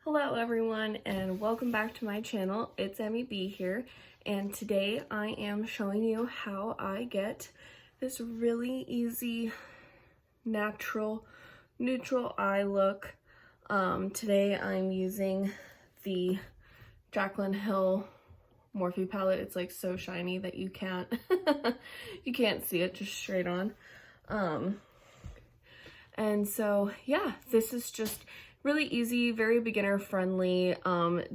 Hello everyone and welcome back to my channel. It's Emmy B here, and today I am showing you how I get this really easy natural neutral eye look. Today I'm using the Jaclyn Hill Morphe palette. It's like so shiny that you can't you can't see it just straight on. And so yeah, this is just really easy, very beginner friendly,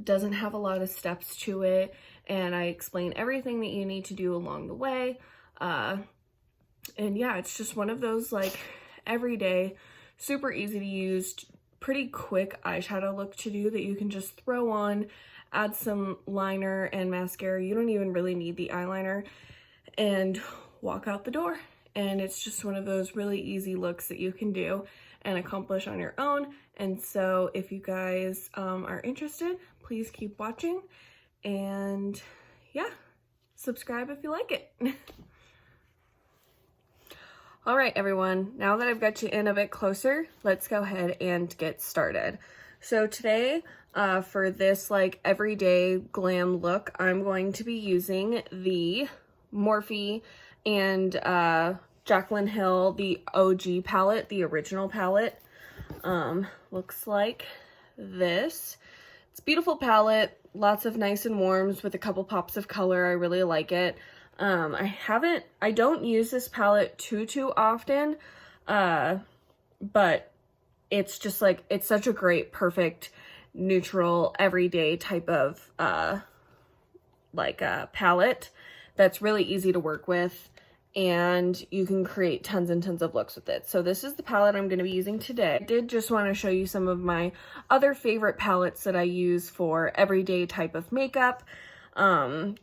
doesn't have a lot of steps to it, and I explain everything that you need to do along the way. And yeah, it's just one of those like everyday, super easy to use, pretty quick eyeshadow look to do that you can just throw on, add some liner and mascara. You don't even really need the eyeliner, and walk out the door. And it's just one of those really easy looks that you can do and accomplish on your own. And so if you guys are interested, please keep watching, and yeah, subscribe if you like it. All right, everyone, now that I've got you in a bit closer, let's go ahead and get started. So today, for this like everyday glam look, I'm going to be using the Morphe and Jaclyn Hill, the OG palette, the original palette. Looks like this. It's a beautiful palette, lots of nice and warms with a couple pops of color. I really like it. I don't use this palette too often, but it's just like, it's such a great, perfect, neutral, everyday type of, palette that's really easy to work with, and you can create tons and tons of looks with it. So this is the palette I'm going to be using today. I did just want to show you some of my other favorite palettes that I use for everyday type of makeup.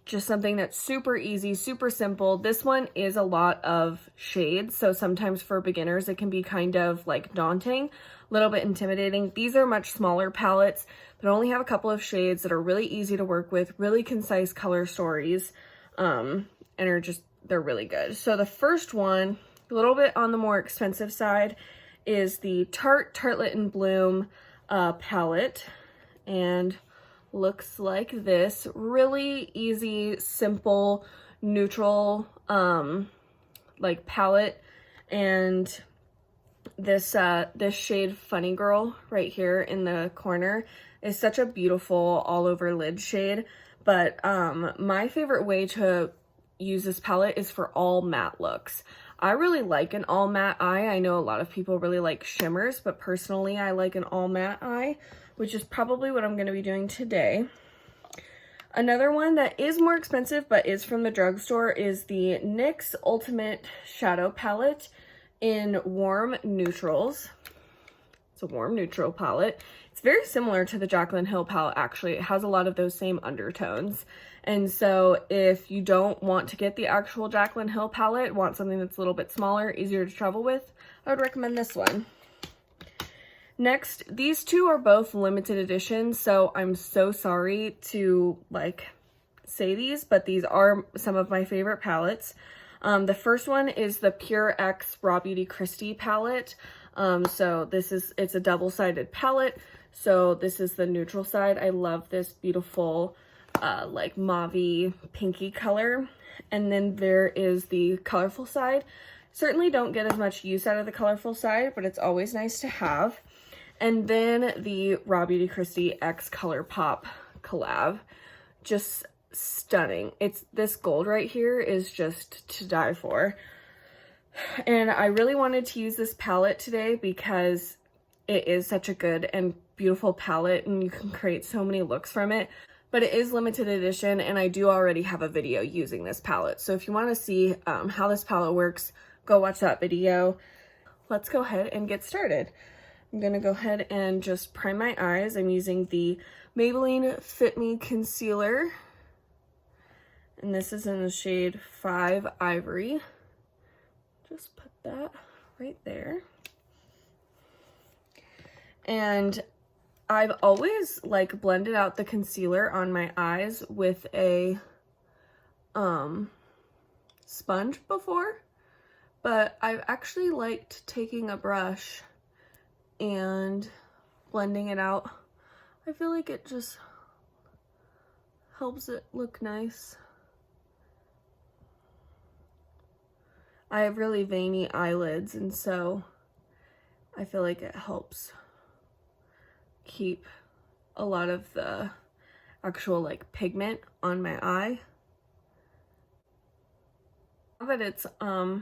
Just something that's super easy, super simple. This one is a lot of shades, so sometimes for beginners it can be kind of like daunting, a little bit intimidating. These are much smaller palettes that only have a couple of shades that are really easy to work with, really concise color stories, and they're really good. So the first one, a little bit on the more expensive side, is the Tartelette and Bloom palette, and looks like this. Really easy, simple, neutral like palette. And this shade Funny Girl right here in the corner is such a beautiful all over lid shade. But my favorite way to use this palette is for all matte looks. I really like an all matte eye. I know a lot of people really like shimmers, but personally I like an all matte eye, which is probably what I'm going to be doing today. Another one that is more expensive but is from the drugstore is the NYX Ultimate Shadow Palette in Warm Neutrals. It's a warm neutral palette. It's very similar to the Jaclyn Hill palette, actually. It has a lot of those same undertones. And so if you don't want to get the actual Jaclyn Hill palette, want something that's a little bit smaller, easier to travel with, I would recommend this one. Next, these two are both limited editions, so I'm so sorry to like say these, but these are some of my favorite palettes. The first one is the Pure X Raw Beauty Christie palette. So it's a double-sided palette. So this is the neutral side. I love this beautiful like mauve pinky color. And then there is the colorful side. Certainly don't get as much use out of the colorful side, but it's always nice to have. And then the Raw Beauty Christie X Color Pop collab. Just stunning. This gold right here is just to die for. And I really wanted to use this palette today because it is such a good and beautiful palette, and you can create so many looks from it. But it is limited edition, and I do already have a video using this palette. So if you want to see how this palette works, go watch that video. Let's go ahead and get started. I'm going to go ahead and just prime my eyes. I'm using the Maybelline Fit Me Concealer, and this is in the shade 5 Ivory. Just put that right there. And I've always like blended out the concealer on my eyes with a sponge before, but I've actually liked taking a brush and blending it out. I feel like it just helps it look nice. I have really veiny eyelids, and so I feel like it helps keep a lot of the actual like pigment on my eye. Now that it's all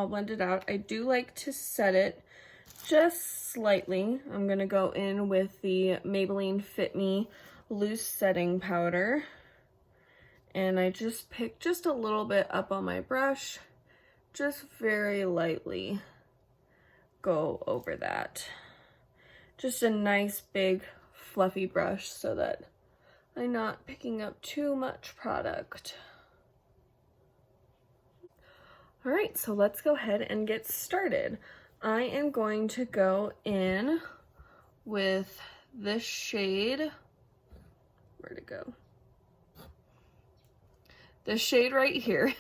blended out, I do like to set it just slightly. I'm gonna go in with the Maybelline Fit Me loose setting powder, and I just pick just a little bit up on my brush, just very lightly go over that. Just a nice big fluffy brush so that I'm not picking up too much product. All right, so let's go ahead and get started. I am going to go in with this shade. Where'd it go? This shade right here.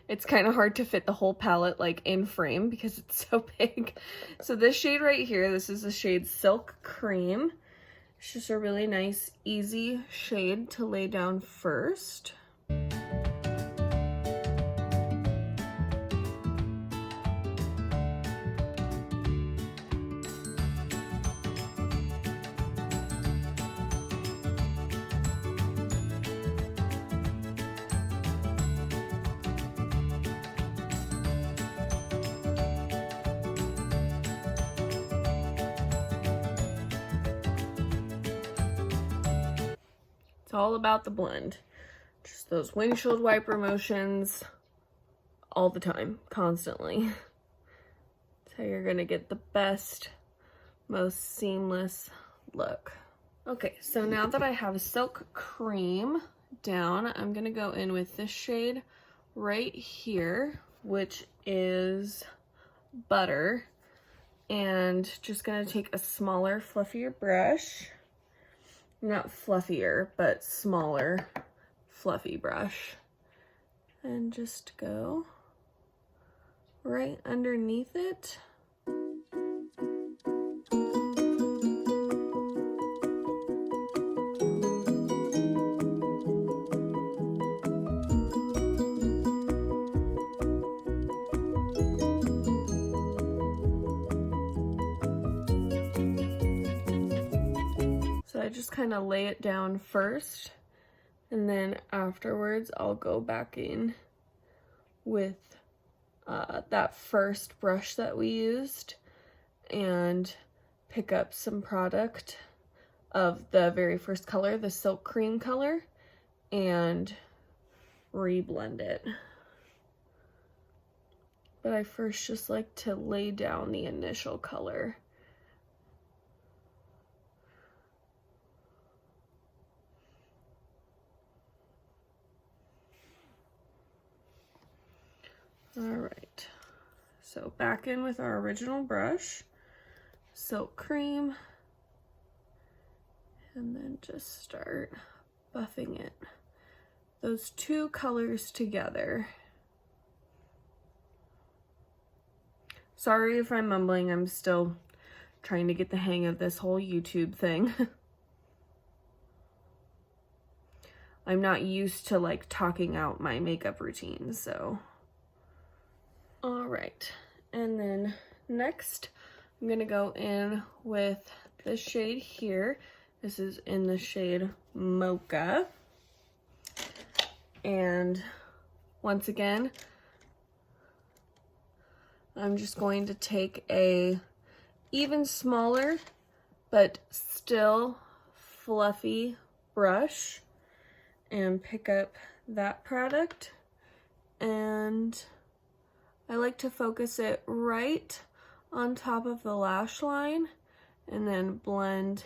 It's kind of hard to fit the whole palette like in frame because it's so big. So this shade right here, this is the shade Silk Cream. It's just a really nice, easy shade to lay down first. It's all about the blend. Just those windshield wiper motions all the time, constantly. That's how you're gonna get the best, most seamless look. Okay, so now that I have Silk Cream down, I'm gonna go in with this shade right here, which is Butter, and just gonna take a smaller, fluffier brush. Not fluffier, but smaller, fluffy brush. And just go right underneath it. So I just kind of lay it down first, and then afterwards I'll go back in with that first brush that we used and pick up some product of the very first color, the Silk Cream color, and reblend it. But I first just like to lay down the initial color. All right, so back in with our original brush, Silk Cream, and then just start buffing it, those two colors together. Sorry if I'm mumbling, I'm still trying to get the hang of this whole YouTube thing. I'm not used to like talking out my makeup routine, so. All right, and then next I'm gonna go in with this shade here. This is in the shade Mocha. And once again, I'm just going to take a even smaller but still fluffy brush and pick up that product, and I like to focus it right on top of the lash line and then blend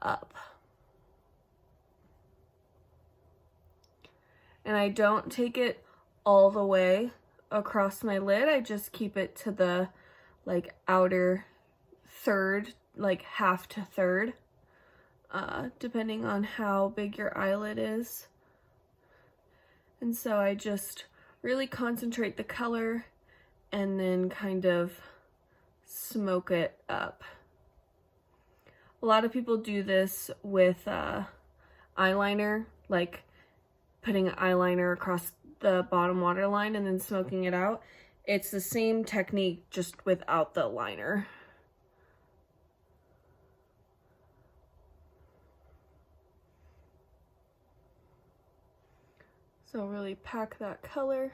up. And I don't take it all the way across my lid. I just keep it to the like outer third, like half to third, depending on how big your eyelid is. And so I just really concentrate the color and then kind of smoke it up. A lot of people do this with eyeliner, like putting eyeliner across the bottom waterline and then smoking it out. It's the same technique, just without the liner. So really pack that color,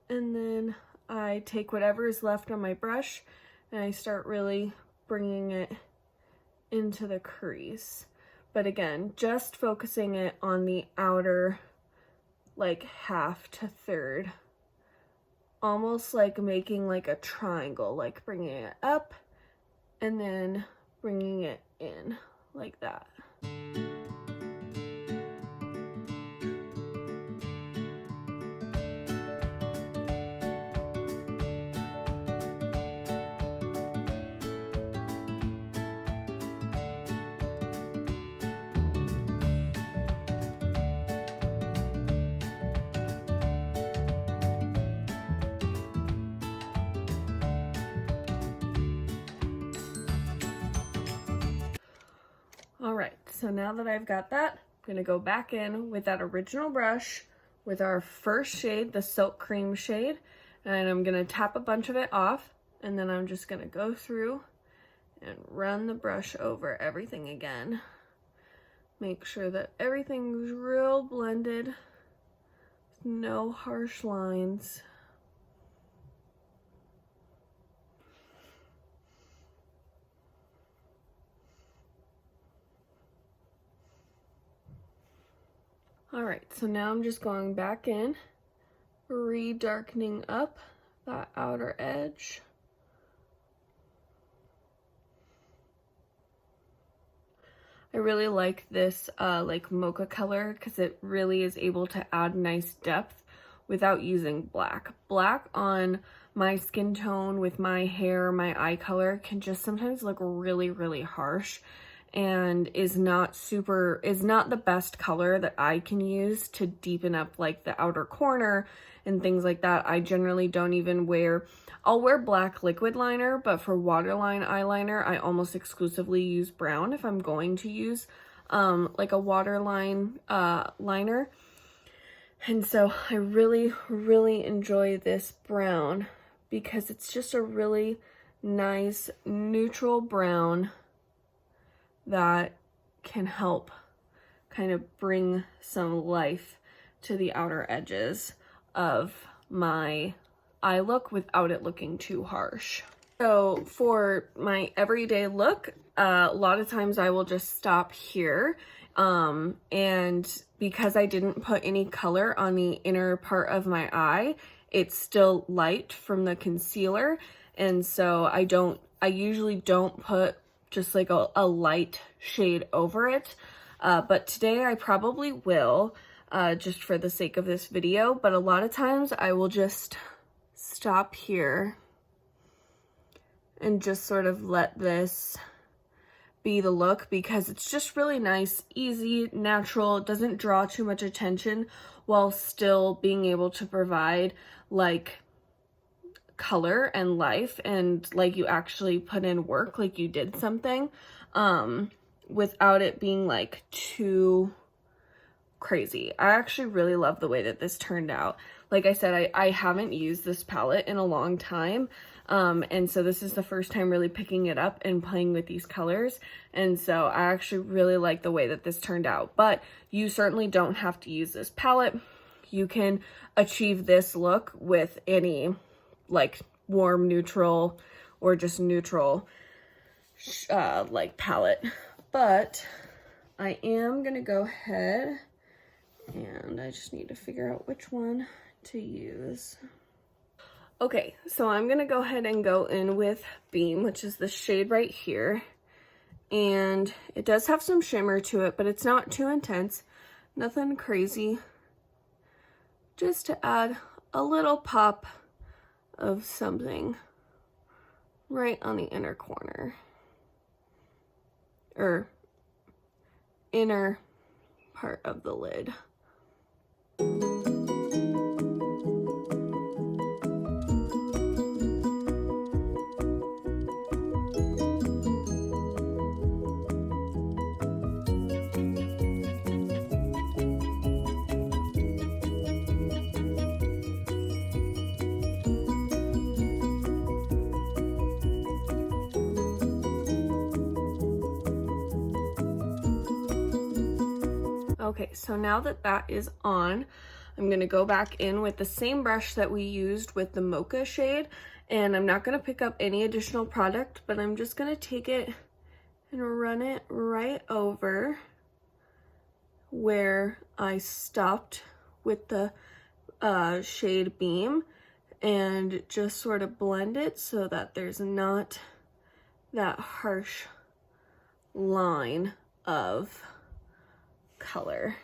and then I take whatever is left on my brush and I start really bringing it into the crease. But again, just focusing it on the outer like half to third, almost like making like a triangle, like bringing it up and then bringing it in like that. Alright, so now that I've got that, I'm going to go back in with that original brush with our first shade, the Silk Cream shade, and I'm going to tap a bunch of it off, and then I'm just going to go through and run the brush over everything again. Make sure that everything's real blended, no harsh lines. Alright, so now I'm just going back in, re-darkening up that outer edge. I really like this like mocha color because it really is able to add nice depth without using black. Black on my skin tone with my hair, my eye color can just sometimes look really, really harsh, and is not the best color that I can use to deepen up like the outer corner and things like that. I generally don't even wear, I'll wear black liquid liner, but for waterline eyeliner, I almost exclusively use brown if I'm going to use like a waterline liner. And so I really, really enjoy this brown because it's just a really nice neutral brown that can help kind of bring some life to the outer edges of my eye look without it looking too harsh. So for my everyday look, a lot of times I will just stop here, and because I didn't put any color on the inner part of my eye, it's still light from the concealer, and so I usually don't put just like a light shade over it, but today I probably will, just for the sake of this video. But a lot of times I will just stop here and just sort of let this be the look, because it's just really nice, easy, natural. It doesn't draw too much attention while still being able to provide like color and life, and like you actually put in work, like you did something, without it being like too crazy. I actually really love the way that this turned out. Like I said, I haven't used this palette in a long time, and so this is the first time really picking it up and playing with these colors, and so I actually really like the way that this turned out. But you certainly don't have to use this palette. You can achieve this look with any like warm neutral or just neutral like palette. But I am gonna go ahead, and I just need to figure out which one to use. Okay, so I'm gonna go ahead and go in with Beam, which is the shade right here, and it does have some shimmer to it, but it's not too intense, nothing crazy, just to add a little pop of something right on the inner corner, or inner part of the lid. Okay, so now that that is on, I'm gonna go back in with the same brush that we used with the Mocha shade, and I'm not gonna pick up any additional product, but I'm just gonna take it and run it right over where I stopped with the shade Beam, and just sort of blend it so that there's not that harsh line of color.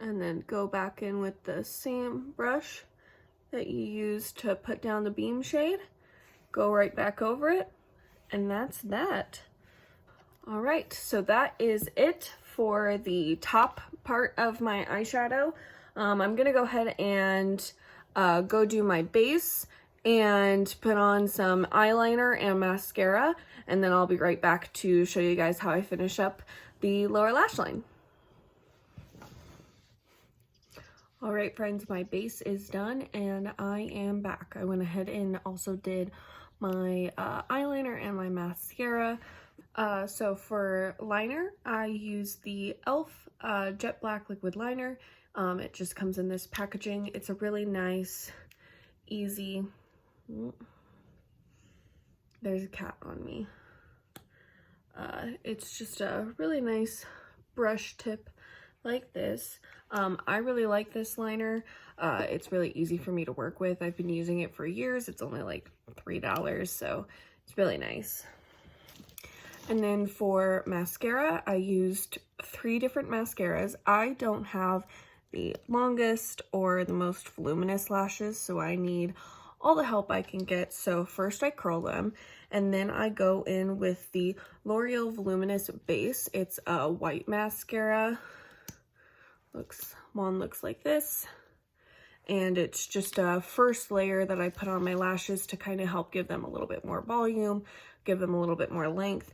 And then go back in with the same brush that you used to put down the Beam shade, go right back over it, and that's that. All right, so that is it for the top part of my eyeshadow. I'm gonna go ahead and go do my base and put on some eyeliner and mascara, and then I'll be right back to show you guys how I finish up the lower lash line. All right, friends, my base is done and I am back. I went ahead and also did my eyeliner and my mascara. So for liner, I use the e.l.f. Jet Black Liquid Liner. It just comes in this packaging. It's a really nice, easy, there's a cat on me. It's just a really nice brush tip like this. I really like this liner. It's really easy for me to work with. I've been using it for years. It's only like $3, so it's really nice. And then for mascara, I used 3 different mascaras. I don't have the longest or the most voluminous lashes, so I need all the help I can get. So first I curl them, and then I go in with the L'Oreal Voluminous Base. It's a white mascara. Looks like this. And it's just a first layer that I put on my lashes to kind of help give them a little bit more volume, give them a little bit more length.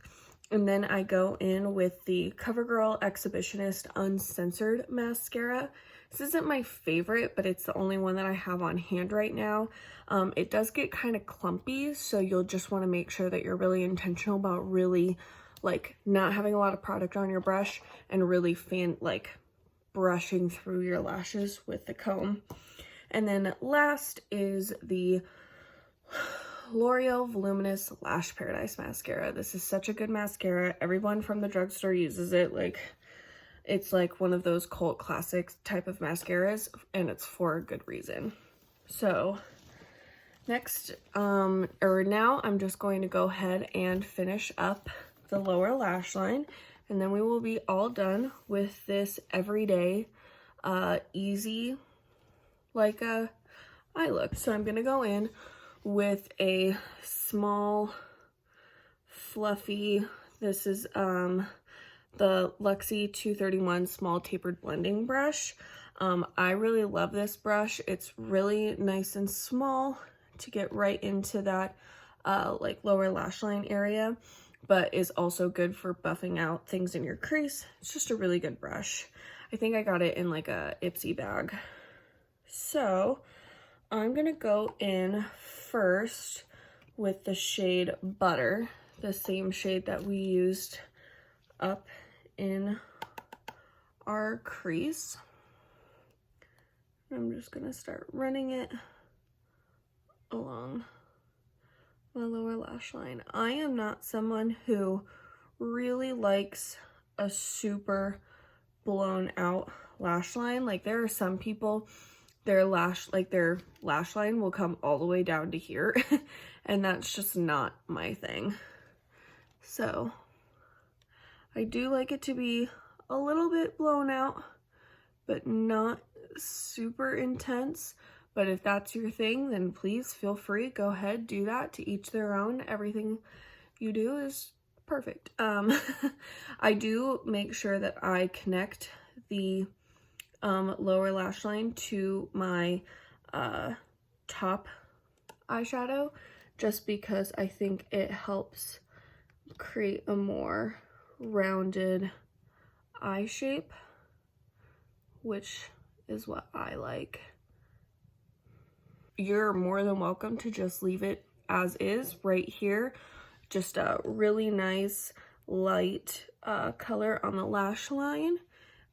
And then I go in with the CoverGirl Exhibitionist Uncensored Mascara. This isn't my favorite, but it's the only one that I have on hand right now. It does get kind of clumpy, so you'll just want to make sure that you're really intentional about really like not having a lot of product on your brush and really brushing through your lashes with the comb. And then last is the L'Oreal Voluminous Lash Paradise Mascara. This is such a good mascara. Everyone from the drugstore uses it. It's like one of those cult classics type of mascaras, and it's for a good reason. So next, now I'm just going to go ahead and finish up the lower lash line, and then we will be all done with this everyday, easy, eye look. So I'm gonna go in with a small, fluffy, this is the Luxie 231 small tapered blending brush. I really love this brush. It's really nice and small to get right into that lower lash line area, but is also good for buffing out things in your crease. It's just a really good brush. I think I got it in like a Ipsy bag. So I'm gonna go in first with the shade Butter, the same shade that we used up in our crease. I'm just gonna start running it along my lower lash line. I am not someone who really likes a super blown out lash line. Like, there are some people, their lash line will come all the way down to here and that's just not my thing. So I do like it to be a little bit blown out, but not super intense. But if that's your thing, then please feel free, go ahead, do that. To each their own. Everything you do is perfect. I do make sure that I connect the lower lash line to my top eyeshadow, just because I think it helps create a more rounded eye shape, which is what I like. You're more than welcome to just leave it as is right here. Just a really nice light color on the lash line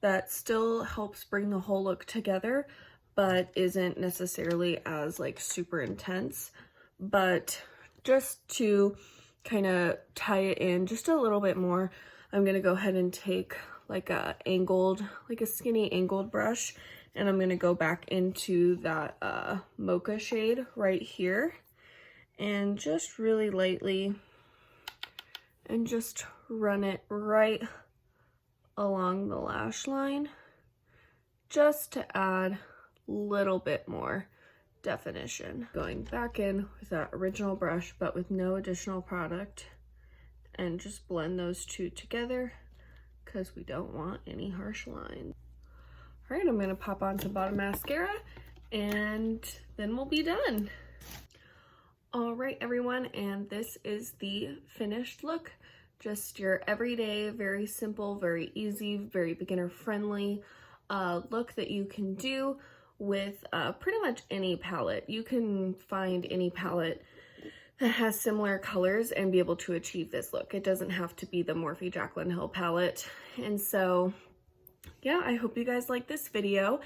that still helps bring the whole look together, but isn't necessarily as like super intense. But just to kind of tie it in just a little bit more, I'm gonna go ahead and take like a skinny angled brush, and I'm gonna go back into that Mocha shade right here, and just really lightly, and just run it right along the lash line, just to add a little bit more definition. Going back in with that original brush, but with no additional product, and just blend those two together because we don't want any harsh lines. All right, I'm gonna pop on some bottom mascara and then we'll be done. All right, everyone, and this is the finished look. Just your everyday, very simple, very easy, very beginner friendly look that you can do with pretty much any palette. You can find any palette that has similar colors and be able to achieve this look. It doesn't have to be the Morphe Jaclyn Hill palette. And so, yeah, I hope you guys like this video.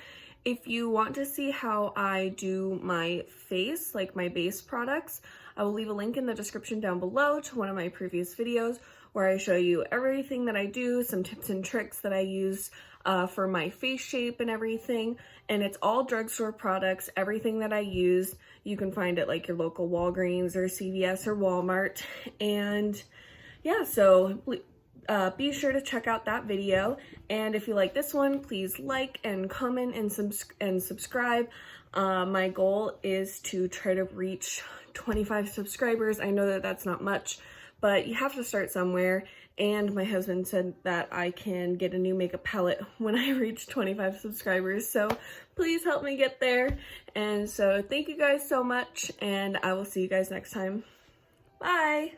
If you want to see how I do my face, like my base products, I will leave a link in the description down below to one of my previous videos where I show you everything that I do, some tips and tricks that I use for my face shape and everything. And it's all drugstore products. Everything that I use, you can find at like your local Walgreens or CVS or Walmart. And yeah, so be sure to check out that video. And if you like this one, please like and comment and subscribe. My goal is to try to reach 25 subscribers. I know that that's not much, but you have to start somewhere. And my husband said that I can get a new makeup palette when I reach 25 subscribers. So please help me get there. And so thank you guys so much, and I will see you guys next time. Bye.